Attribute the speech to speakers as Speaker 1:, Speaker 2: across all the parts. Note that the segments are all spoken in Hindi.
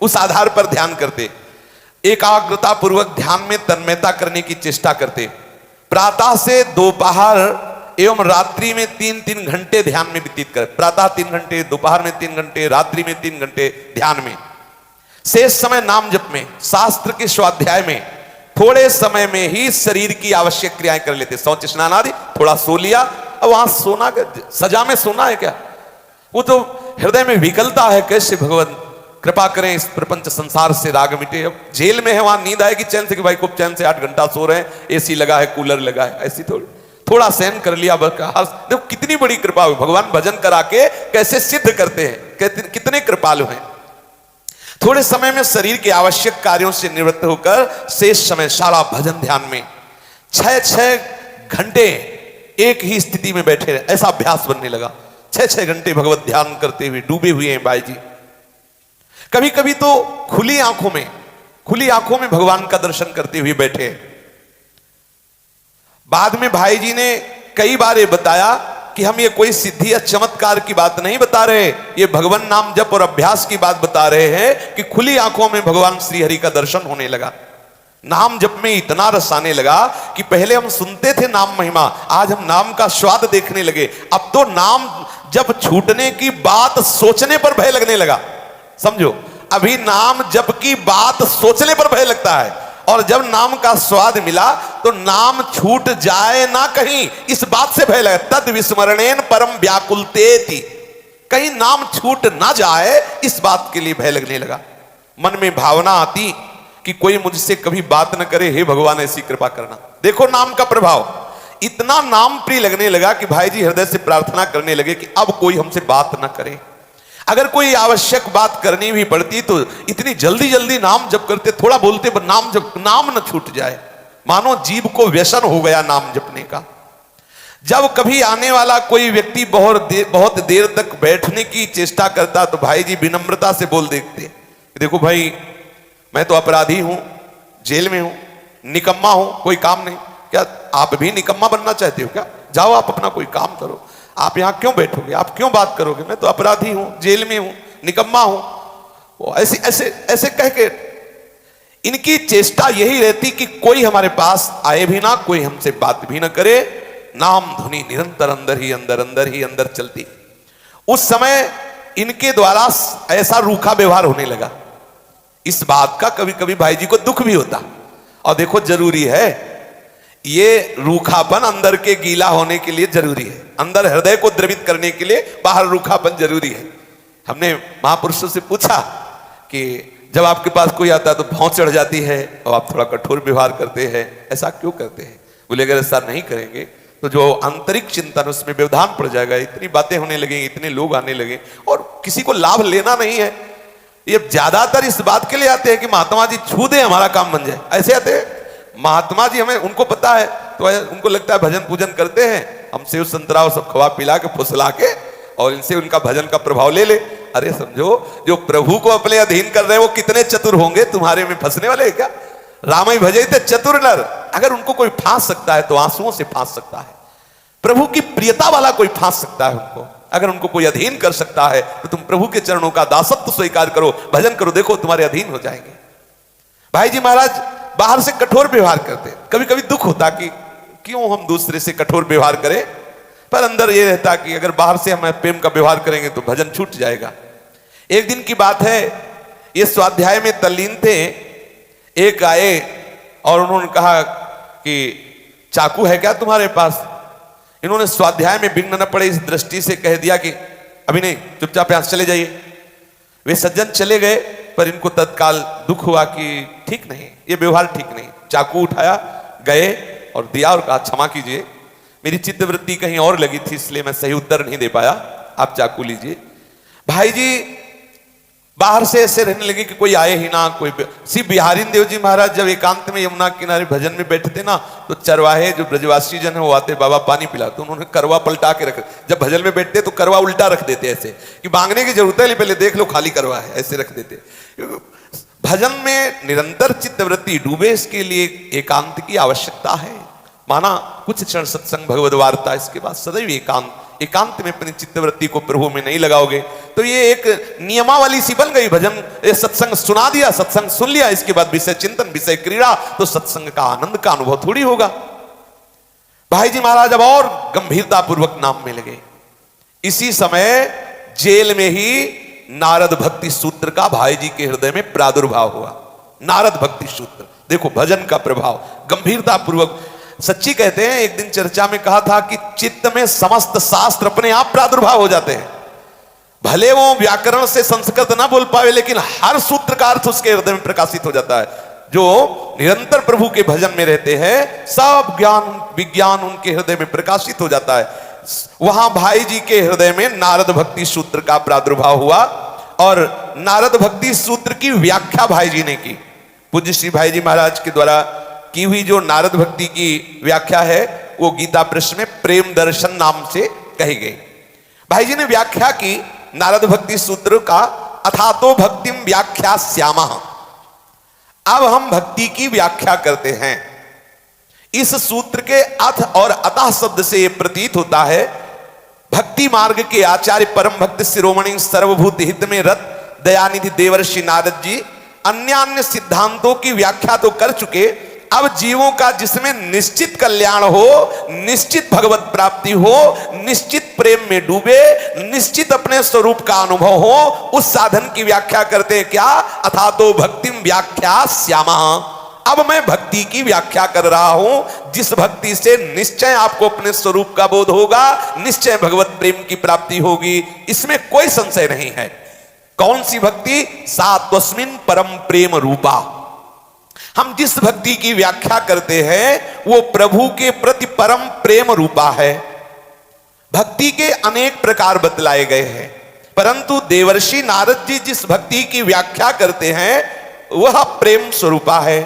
Speaker 1: उस आधार पर ध्यान करते, एकाग्रता पूर्वक ध्यान में तन्मयता करने की चेष्टा करते। प्रातः से दोपहर एवं रात्रि में 3-3 घंटे ध्यान में व्यतीत कर, प्रातः 3 घंटे, दोपहर में 3 घंटे, रात्रि में 3 घंटे ध्यान में। शेष समय नाम जप में, शास्त्र के स्वाध्याय में, थोड़े समय में ही शरीर की आवश्यक क्रियाएं कर लेते। शौच स्नान आदि, थोड़ा सो लिया। अब वहां सोना सजा में सोना है क्या? वो तो हृदय में विकलता है। कैसे भगवान कृपा करें, इस प्रपंच संसार से राग मिटे। अब जेल में है, वहां नींद आएगी चैन से कि भाई खूब चैन से 8 घंटा सो रहे हैं, एसी लगा है, कूलर लगा है। ऐसी थोड़ा सहन कर लिया। देखो कितनी बड़ी कृपा हुई। भगवान भजन करा के कैसे सिद्ध करते हैं, कितने कृपालु हैं। थोड़े समय में शरीर के आवश्यक कार्यों से निवृत्त होकर शेष समय सारा भजन ध्यान में 6-6 घंटे एक ही स्थिति में बैठे रहे। ऐसा अभ्यास बनने लगा। 6-6 घंटे भगवत ध्यान करते हुए डूबे हुए हैं भाई जी। कभी कभी तो खुली आंखों में भगवान का दर्शन करते हुए बैठे हैं। बाद में भाई जी ने कई बार ये बताया कि हम ये कोई सिद्धि या चमत्कार की बात नहीं बता रहे, ये भगवान नाम जप और अभ्यास की बात बता रहे हैं कि खुली आंखों में भगवान श्री हरि का दर्शन होने लगा। नाम जप में इतना रस आने लगा कि पहले हम सुनते थे नाम महिमा, आज हम नाम का स्वाद देखने लगे। अब तो नाम जप छूटने की बात सोचने पर भय लगने लगा। समझो, अभी नाम जप की बात सोचने पर भय लगता है, और जब नाम का स्वाद मिला तो नाम छूट जाए ना कहीं, इस बात से भय लगा। तद विस्मरणेन परम व्याकुलतेति, कहीं नाम छूट ना जाए, इस बात के लिए भय लगने लगा। मन में भावना आती कि कोई मुझसे कभी बात न करे, हे भगवान ऐसी कृपा करना। देखो नाम का प्रभाव, इतना नाम प्रिय लगने लगा कि भाई जी हृदय से प्रार्थना करने लगे कि अब कोई हमसे बात न करे। अगर कोई आवश्यक बात करनी भी पड़ती तो इतनी जल्दी जल्दी नाम जप करते, थोड़ा बोलते पर नाम न छूट जाए। मानो जीव को व्यसन हो गया नाम जपने का। जब कभी आने वाला कोई व्यक्ति बहुत देर तक बैठने की चेष्टा करता तो भाई जी विनम्रता से बोल देते, देखो भाई मैं तो अपराधी हूं, जेल में हूं, निकम्मा हूं, कोई काम नहीं। क्या आप भी निकम्मा बनना चाहते हो क्या? जाओ आप अपना कोई काम करो, आप यहां क्यों बैठोगे, आप क्यों बात करोगे? मैं तो अपराधी हूं, जेल में हूं, निकम्मा हूं। वो ऐसे ऐसे ऐसे कह के इनकी चेष्टा यही रहती कि कोई हमारे पास आए भी ना, कोई हमसे बात भी ना करे। नाम धुनी निरंतर अंदर ही अंदर चलती। उस समय इनके द्वारा ऐसा रूखा व्यवहार होने लगा। इस बात का कभी कभी भाई जी को दुख भी होता। और देखो जरूरी है, ये रूखापन अंदर के गीला होने के लिए जरूरी है, अंदर हृदय को द्रवित करने के लिए बाहर रूखापन जरूरी है। हमने महापुरुषों से पूछा कि जब आपके पास कोई आता है तो भौं चढ़ जाती है और आप थोड़ा कठोर व्यवहार करते हैं, ऐसा क्यों करते हैं? बोले अगर ऐसा नहीं करेंगे तो जो आंतरिक चिंतन उसमें व्यवधान पड़ जाएगा, इतनी बातें होने लगेंगी, इतने लोग आने लगे और किसी को लाभ लेना नहीं है। ये ज्यादातर इस बात के लिए आते हैं कि महात्मा जी छू दे हमारा काम बन जाए, ऐसे आते हैं। महात्मा जी हमें उनको पता है तो उनको लगता है भजन पूजन करते हैं, हम सेव संतरा और सब खवा पिला के फुसला के और इनसे उनका भजन का प्रभाव ले ले। अरे समझो, जो प्रभु को अपने अधीन कर रहे हैं वो कितने चतुर होंगे, तुम्हारे में फंसने वाले हैं क्या? राम ही भजे थे चतुर नर। अगर उनको कोई फांस सकता है तो आंसुओं से फांस सकता है। प्रभु की प्रियता वाला कोई फांस सकता है उनको। अगर उनको कोई अधीन कर सकता है तो तुम प्रभु के चरणों का दासत्व स्वीकार करो, भजन करो, देखो तुम्हारे अधीन हो जाएंगे। भाई जी महाराज बाहर से कठोर व्यवहार करते, कभी कभी दुख होता कि क्यों हम दूसरे से कठोर व्यवहार करें, पर अंदर यह रहता कि अगर बाहर से हम प्रेम का व्यवहार करेंगे तो भजन छूट जाएगा। एक दिन की बात है, ये स्वाध्याय में तल्लीन थे, एक आए और उन्होंने कहा कि चाकू है क्या तुम्हारे पास? इन्होंने स्वाध्याय में विघ्न न पड़े इस दृष्टि से कह दिया कि अभी नहीं, चुपचाप यहां चले जाइए। वे सज्जन चले गए, पर इनको तत्काल दुख हुआ कि ठीक नहीं, ये व्यवहार ठीक नहीं। चाकू उठाया, गए और दिया और कहा क्षमा कीजिए, मेरी चित्तवृत्ति कहीं और लगी थी इसलिए मैं सही उत्तर नहीं दे पाया, आप चाकू लीजिए। भाई जी बाहर से ऐसे रहने लगे कि कोई आए ही ना, कोई। श्री बिहारी देव जी महाराज जब एकांत में यमुना किनारे भजन में बैठते ना तो चरवाहे जो ब्रजवासी जन है वो आते, बाबा पानी पिला, तो उन्होंने करवा पलटा के रख, जब भजन में बैठते तो करवा उल्टा रख देते ऐसे कि मांगने की जरूरत है, पहले देख लो खाली करवा है, ऐसे रख देते। भजन में निरंतर चित्तवृत्ति डूबे, इसके लिए एकांत की आवश्यकता है। माना कुछ क्षण सत्संग भगवद वार्ता, इसके बाद सदैव एकांत, एकांत में अपनी चित्तवृत्ति को प्रभु में नहीं लगाओगे तो ये एक नियमावली सी बन गई। भजन ये सत्संग सुना दिया, सत्संग सुन लिया, इसके बाद विषय चिंतन, विषय क्रीड़ा, तो सत्संग का आनंद का अनुभव थोड़ी होगा। भाई जी महाराज अब और गंभीरता पूर्वक नाम में लगे। इसी समय जेल में ही नारद भक्ति सूत्र का भाई जी के हृदय में प्रादुर्भाव हुआ। नारद भक्ति सूत्र, देखो भजन का प्रभाव गंभीरता पूर्वक। सच्ची कहते हैं, एक दिन चर्चा में कहा था कि चित्त में समस्त शास्त्र अपने आप प्रादुर्भाव हो जाते हैं। भले वो व्याकरण से संस्कृत ना बोल पावे, लेकिन हर सूत्र का अर्थ उसके हृदय में प्रकाशित हो जाता है। जो निरंतर प्रभु के भजन में रहते हैं, सब ज्ञान विज्ञान उनके हृदय में प्रकाशित हो जाता है। वहां भाई जी के हृदय में नारद भक्ति सूत्र का प्रादुर्भाव हुआ और नारद भक्ति सूत्र की व्याख्या भाई जी ने की। पूज्य श्री भाई जी महाराज के द्वारा की हुई जो नारद भक्ति की व्याख्या है वो गीता प्रश्न में प्रेम दर्शन नाम से कही गई। भाई जी ने व्याख्या की नारद भक्ति सूत्र का, अथातो भक्तिम व्याख्या श्यामा। अब हम भक्ति की व्याख्या करते हैं। इस सूत्र के अथ और अतः शब्द से यह प्रतीत होता है भक्ति मार्ग के आचार्य परम भक्त शिरोमणि सर्वभूत हित में रत दयानिधि देवर्षि नारद जी अन्य अन्य सिद्धांतों की व्याख्या तो कर चुके। अब जीवों का जिसमें निश्चित कल्याण हो, निश्चित भगवत प्राप्ति हो, निश्चित प्रेम में डूबे, निश्चित अपने स्वरूप का अनुभव हो, उस साधन की व्याख्या करते हैं क्या? अथातो भक्तिम व्याख्या श्यामा। अब मैं भक्ति की व्याख्या कर रहा हूं जिस भक्ति से निश्चय आपको अपने स्वरूप का बोध होगा, निश्चय भगवत प्रेम की प्राप्ति होगी, इसमें कोई संशय नहीं है। कौन सी भक्ति? सात्वस्मिन परम प्रेम रूपा। हम जिस भक्ति की व्याख्या करते हैं वो प्रभु के प्रति परम प्रेम रूपा है। भक्ति के अनेक प्रकार बतलाए गए हैं, परंतु देवर्षि नारद जी जिस भक्ति की व्याख्या करते हैं वह प्रेम स्वरूपा है।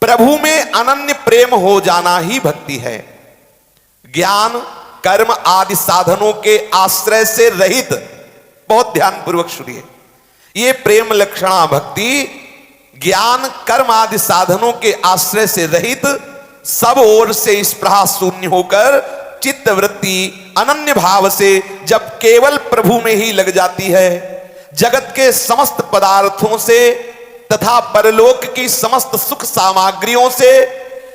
Speaker 1: प्रभु में अनन्य प्रेम हो जाना ही भक्ति है। ज्ञान कर्म आदि साधनों के आश्रय से रहित, बहुत ध्यान पूर्वक सुनिए, ये प्रेम लक्षणा भक्ति ज्ञान कर्म आदि साधनों के आश्रय से रहित, सब ओर से स्पृहा शून्य होकर चित्त वृत्ति अनन्य भाव से जब केवल प्रभु में ही लग जाती है, जगत के समस्त पदार्थों से तथा परलोक की समस्त सुख सामग्रियों से,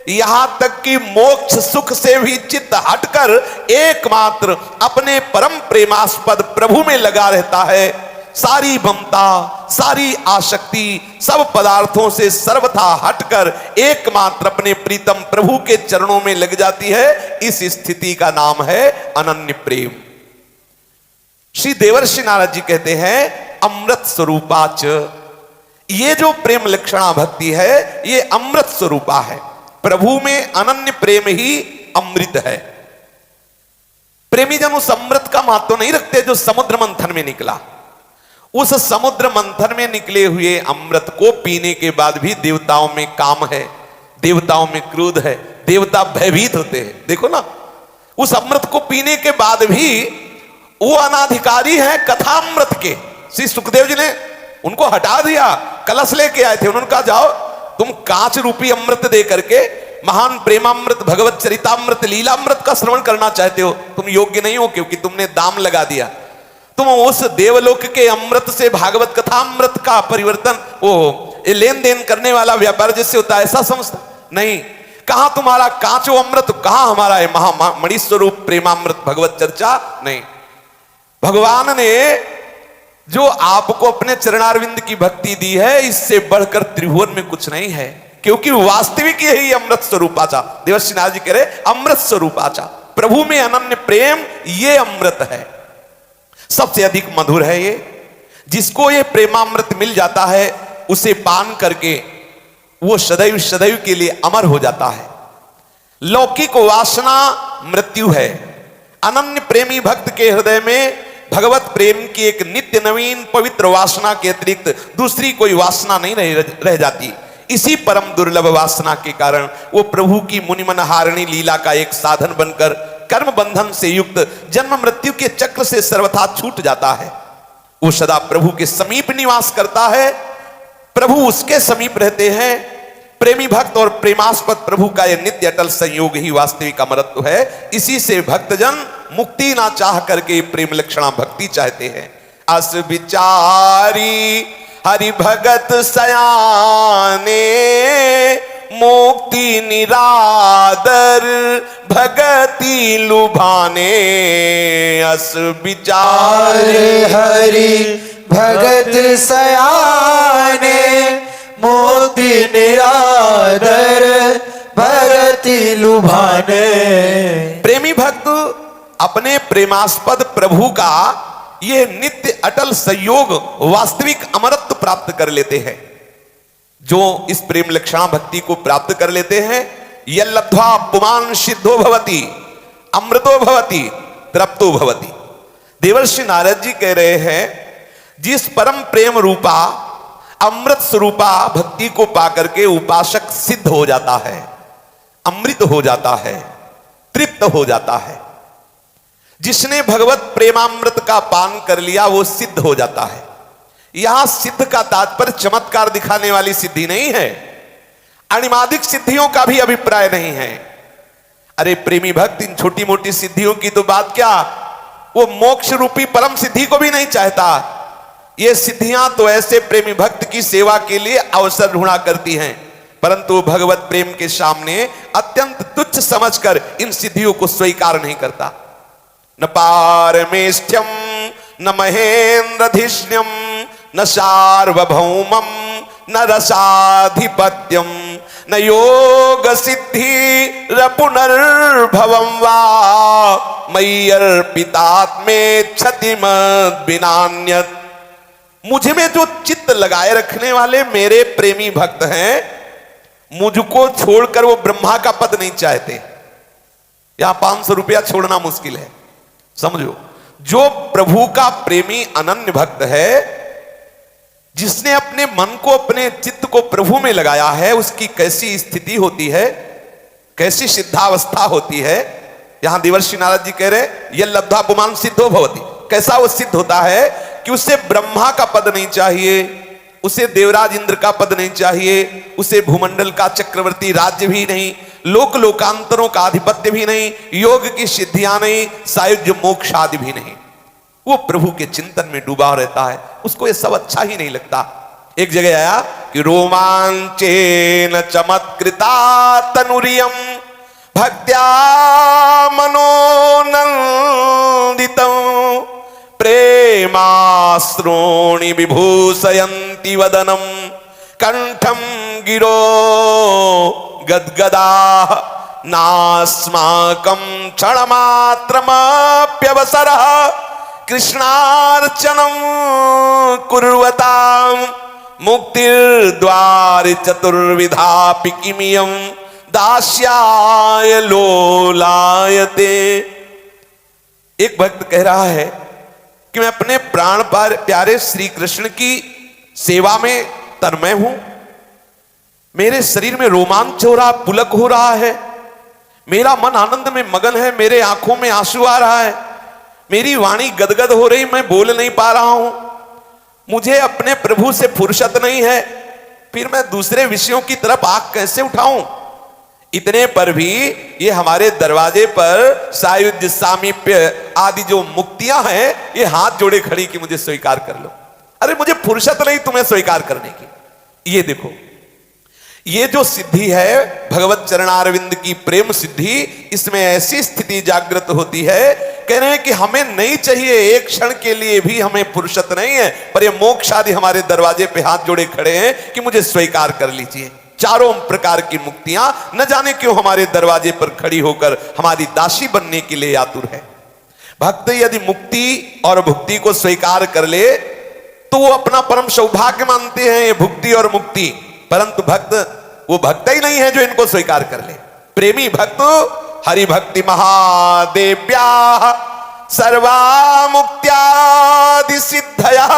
Speaker 1: यहां तक कि मोक्ष सुख से भी चित्त हटकर एकमात्र अपने परम प्रेमास्पद प्रभु में लगा रहता है, सारी ममता सारी आसक्ति सब पदार्थों से सर्वथा हटकर एकमात्र अपने प्रीतम प्रभु के चरणों में लग जाती है, इस स्थिति का नाम है अनन्य प्रेम। श्री देवर्षि नारद जी कहते हैं अमृत स्वरूपाच, ये जो प्रेम लक्षणा भक्ति है ये अमृत स्वरूपा है। प्रभु में अनन्य प्रेम ही अमृत है। प्रेमी जन उस अमृत का महत्व नहीं रखते जो समुद्र मंथन में निकला। उस समुद्र मंथन में निकले हुए अमृत को पीने के बाद भी देवताओं में काम है, देवताओं में क्रोध है, देवता भयभीत होते हैं। देखो ना, उस अमृत को पीने के बाद भी वो अनाधिकारी है कथामृत के। श्री सुखदेव जी ने उनको हटा दिया, कलश लेके आए थे, उन्होंने कहा जाओ तुम कांच रूपी अमृत दे करके महान प्रेमामृत भगवत चरितामृत लीलामृत का श्रवण करना चाहते हो, तुम योग्य नहीं हो क्योंकि तुमने दाम लगा दिया। तुम उस देवलोक के अमृत से भागवत कथामृत का परिवर्तन, वो लेन देन करने वाला व्यापार जैसे होता है ऐसा समझता नहीं। कहां तुम्हारा कांचो अमृत, कहां हमारा है महामणि स्वरूप प्रेमामृत भगवत चर्चा? नहीं। भगवान ने जो आपको अपने चरणारविंद की भक्ति दी है, इससे बढ़कर त्रिभुवन में कुछ नहीं है, क्योंकि वास्तविक यही अमृत स्वरूपाचा। देवर्षि नारद जी कह रहे अमृत स्वरूपाचा, प्रभु में अनन्य प्रेम ये अमृत है, सबसे अधिक मधुर है ये। जिसको ये प्रेमामृत मिल जाता है उसे पान करके वो सदैव सदैव के लिए अमर हो जाता है। लौकिक वासना मृत्यु है। अनन्य प्रेमी भक्त के हृदय में भगवत प्रेम की एक नित्य नवीन पवित्र वासना के अतिरिक्त दूसरी कोई वासना नहीं रह जाती। इसी परम दुर्लभ वासना के कारण वो प्रभु की मुनिमनहारिणी लीला का एक साधन बनकर कर्म बंधन से युक्त जन्म मृत्यु के चक्र से सर्वथा छूट जाता है। वो सदा प्रभु के समीप निवास करता है, प्रभु उसके समीप रहते हैं। प्रेमी भक्त और प्रेमास्पद प्रभु का यह नित्य अटल संयोग ही वास्तविक अमरत्व है। इसी से भक्तजन मुक्ति ना चाह करके प्रेम लक्षणा भक्ति चाहते हैं। अस विचारी हरि भगत सयाने, मुक्ति निरादर भगति लुभाने। अस विचारे
Speaker 2: हरि भगत सयाने, मुक्ति निरादर भगति लुभाने।
Speaker 1: प्रेमी भक्त अपने प्रेमास्पद प्रभु का ये नित्य अटल संयोग वास्तविक अमरत्व प्राप्त कर लेते हैं। जो इस प्रेम लक्षणा भक्ति को प्राप्त कर लेते हैं, यह लब्ध्वा पुमान सिद्धो भवति, अमृतो भवति, तृप्तो भवति। देवर्षि नारद जी कह रहे हैं, जिस परम प्रेम रूपा अमृत स्वरूपा भक्ति को पाकर के उपासक सिद्ध हो जाता है, अमृत हो जाता है, तृप्त हो जाता है। जिसने भगवत प्रेमामृत का पान कर लिया वो सिद्ध हो जाता है। यहां सिद्ध का तात्पर्य चमत्कार दिखाने वाली सिद्धि नहीं है, अणिमादिक सिद्धियों का भी अभिप्राय नहीं है। अरे प्रेमी भक्त इन छोटी मोटी सिद्धियों की तो बात क्या, वो मोक्ष रूपी परम सिद्धि को भी नहीं चाहता। ये सिद्धियां तो ऐसे प्रेमी भक्त की सेवा के लिए अवसर ढूंढा करती हैं, परंतु भगवत प्रेम के सामने अत्यंत तुच्छ समझकर इन सिद्धियों को स्वीकार नहीं करता। न पारमेष्ठ्यम न महेन्द्रधिष्ण्यम न सार्वभौमम न रसाधिपत्यम न योग सिद्धि पुनर्भवम वा मयि अर्पितात्मे क्षतिमद् विनान्यत्। मुझ में जो चित्त लगाए रखने वाले मेरे प्रेमी भक्त हैं, मुझको छोड़कर वो ब्रह्मा का पद नहीं चाहते। यहां 500 रुपया छोड़ना मुश्किल है, समझो। जो प्रभु का प्रेमी अनन्य भक्त है, जिसने अपने मन को अपने चित्त को प्रभु में लगाया है, उसकी कैसी स्थिति होती है, कैसी सिद्धावस्था होती है। यहां देवर्षि नारद जी कह रहे, यह लब्धा पुमान सिद्धो भवति। कैसा वो सिद्ध होता है कि उसे ब्रह्मा का पद नहीं चाहिए, उसे देवराज इंद्र का पद नहीं चाहिए, उसे भूमंडल का चक्रवर्ती राज्य भी नहीं, लोक लोकांतरों का आधिपत्य भी नहीं, योग की सिद्धियां नहीं, सायुज्य मोक्ष आदि भी नहीं। वो प्रभु के चिंतन में डूबा रहता है, उसको ये सब अच्छा ही नहीं लगता। एक जगह आया कि रोमांचेन चमत्कृता तनुरियम भक्त्या मनोनंदितं प्रेमाश्रोणि विभूषयन्ति वदनं कंठं गिरो गद्गदा नास्माकं क्षणमात्रमप्यवसरः कृष्णार्चनं कुर्वतां मुक्तिर्द्वार चतुर्विधापि किमियं दास्याय लोलायते। एक भक्त कह रहा है कि मैं अपने प्राण प्यारे श्री कृष्ण की सेवा में तन्मय हूं, मेरे शरीर में रोमांच हो रहा, पुलक हो रहा है, मेरा मन आनंद में मगन है, मेरे आंखों में आंसू आ रहा है, मेरी वाणी गदगद हो रही, मैं बोल नहीं पा रहा हूं, मुझे अपने प्रभु से फुर्सत नहीं है, फिर मैं दूसरे विषयों की तरफ आंख कैसे उठाऊं। इतने पर भी ये हमारे दरवाजे पर सायुज्य सामीप्य आदि जो मुक्तियां हैं, ये हाथ जोड़े खड़ी कि मुझे स्वीकार कर लो। अरे मुझे फुर्सत नहीं तुम्हें स्वीकार करने की। ये देखो, ये जो सिद्धि है भगवत चरणारविंद की प्रेम सिद्धि, इसमें ऐसी स्थिति जागृत होती है, कह रहे हैं कि हमें नहीं चाहिए, एक क्षण के लिए भी हमें फुर्सत नहीं है, पर ये मोक्ष आदि हमारे दरवाजे पे हाथ जोड़े खड़े हैं कि मुझे स्वीकार कर लीजिए। चारों प्रकार की मुक्तियां न जाने क्यों हमारे दरवाजे पर खड़ी होकर हमारी दासी बनने के लिए आतुर है। भक्त यदि मुक्ति और भुक्ति को स्वीकार कर ले तो वो अपना परम सौभाग्य मानते हैं, ये भुक्ति और मुक्ति। परंतु भक्त वो भक्त ही नहीं है जो इनको स्वीकार कर ले। प्रेमी भक्त हरि भक्ति महादेव्या सर्वा मुक्त्यादि सिद्धया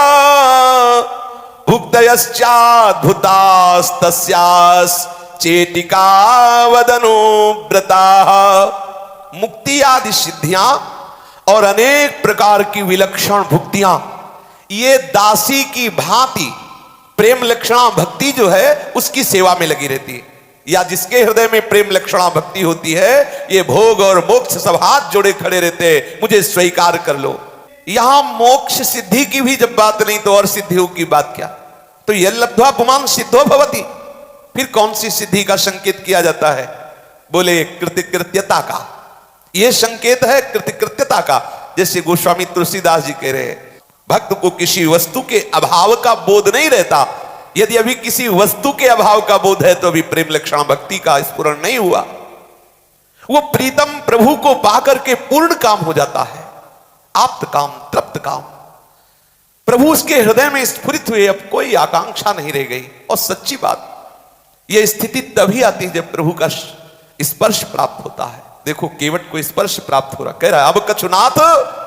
Speaker 1: भुक्तयश्चाद्भुतास्तस्यास् चेटिका वदनोव्रता। मुक्ति आदि सिद्धियां और अनेक प्रकार की विलक्षण भुक्तियां, ये दासी की भांति प्रेम लक्षणा भक्ति जो है उसकी सेवा में लगी रहती है। या जिसके हृदय में प्रेम लक्षणा भक्ति होती है, ये भोग और मोक्ष सब हाथ जोड़े खड़े रहते, मुझे स्वीकार कर लो। यहां मोक्ष सिद्धि की भी जब बात नहीं तो और सिद्धियों की बात क्या? तो यह लब्ध्वा पुमान् सिद्धो भवति, फिर कौन सी सिद्धि का संकेत किया जाता है? बोले कृतकृत्यता का। यह संकेत है कृतकृत्यता का। जैसे गोस्वामी तुलसीदास जी कह रहे हैं, भक्त को किसी वस्तु के अभाव का बोध नहीं रहता। यदि अभी किसी वस्तु के अभाव का बोध है तो अभी प्रेम लक्षण भक्ति का स्फुरण नहीं हुआ। वो प्रीतम प्रभु को पाकर के पूर्ण काम हो जाता है, आप्त काम, तृप्त काम। प्रभु उसके हृदय में स्फुरित हुए, अब कोई आकांक्षा नहीं रह गई। और सच्ची बात, यह स्थिति तभी आती है जब प्रभु का स्पर्श प्राप्त होता है। देखो, केवट को स्पर्श प्राप्त हो रहा, कह रहा है अब कछुनाथ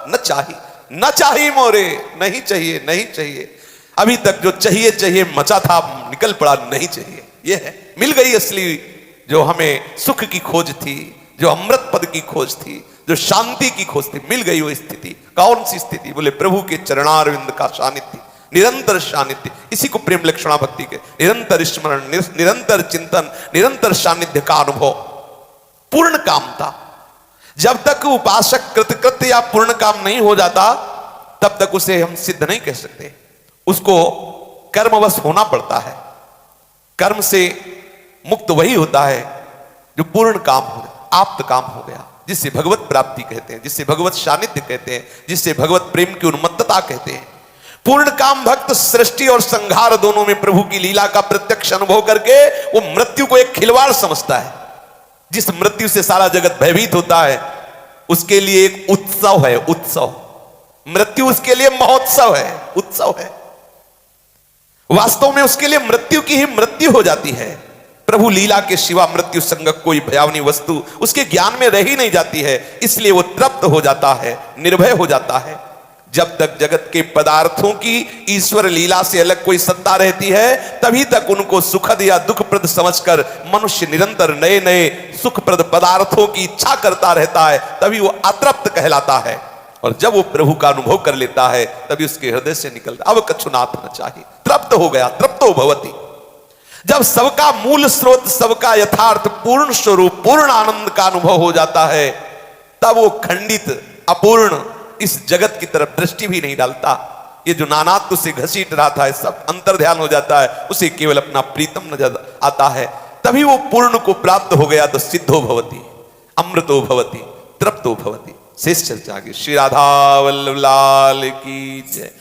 Speaker 1: न चाहिए, न चाहिए मोरे, नहीं चाहिए, नहीं चाहिए। अभी तक जो चाहिए चाहिए मचा था, निकल पड़ा नहीं चाहिए। यह है, मिल गई असली जो हमें सुख की खोज थी, जो अमृत पद की खोज थी, जो शांति की खोज थी, मिल गई वो स्थिति। कौन सी स्थिति? बोले प्रभु के चरणारविंद का सानिध्य, निरंतर सानिध्य। इसी को प्रेम लक्षणा भक्ति के निरंतर स्मरण, निरंतर चिंतन, निरंतर सानिध्य का अनुभव। पूर्ण कामता। जब तक उपासक कृतकृत्य या पूर्ण काम नहीं हो जाता, तब तक उसे हम सिद्ध नहीं कह सकते। उसको कर्मवश होना पड़ता है। कर्म से मुक्त वही होता है जो पूर्ण काम हो गया, आप्त काम हो गया, जिससे भगवत प्राप्ति कहते हैं, जिससे भगवत सानिध्य कहते हैं, जिससे भगवत प्रेम की उन्मत्तता कहते हैं। पूर्ण काम भक्त सृष्टि और संहार दोनों में प्रभु की लीला का प्रत्यक्ष अनुभव करके वो मृत्यु को एक खिलवाड़ समझता है। जिस मृत्यु से सारा जगत भयभीत होता है, उसके लिए एक उत्सव है, उत्सव। मृत्यु उसके लिए महोत्सव है, उत्सव है। वास्तव में उसके लिए मृत्यु की ही मृत्यु हो जाती है। प्रभु लीला के सिवा मृत्यु संगक कोई भयावनी वस्तु उसके ज्ञान में रह ही नहीं जाती है। इसलिए वो तृप्त हो जाता है, निर्भय हो जाता है। जब तक जगत के पदार्थों की ईश्वर लीला से अलग कोई सत्ता रहती है, तभी तक उनको सुखद या दुखप्रद समझकर मनुष्य निरंतर नए नए सुखप्रद पदार्थों की इच्छा करता रहता है। तभी वो अतृप्त कहलाता है। और जब वो प्रभु का अनुभव कर लेता है, तभी उसके हृदय से निकलता, अब कछुनाथ न चाहिए, तृप्त हो गया, तृप्तो भवति। जब सबका मूल स्रोत, सबका यथार्थ पूर्ण स्वरूप, पूर्ण आनंद का अनुभव हो जाता है, तब वो खंडित, अपूर्ण इस जगत की तरफ दृष्टि भी नहीं डालता। ये जो नानात्व से घसीट रहा था, सब अंतर ध्यान हो जाता है, उसे केवल अपना प्रीतम नजर आता है। तभी वो पूर्ण को प्राप्त हो गया तो सिद्धो भवति, अमृतो भवति, तृप्तो भवति। शेष चर्चा आगे। श्री राधा वल्लभ लाल की जय।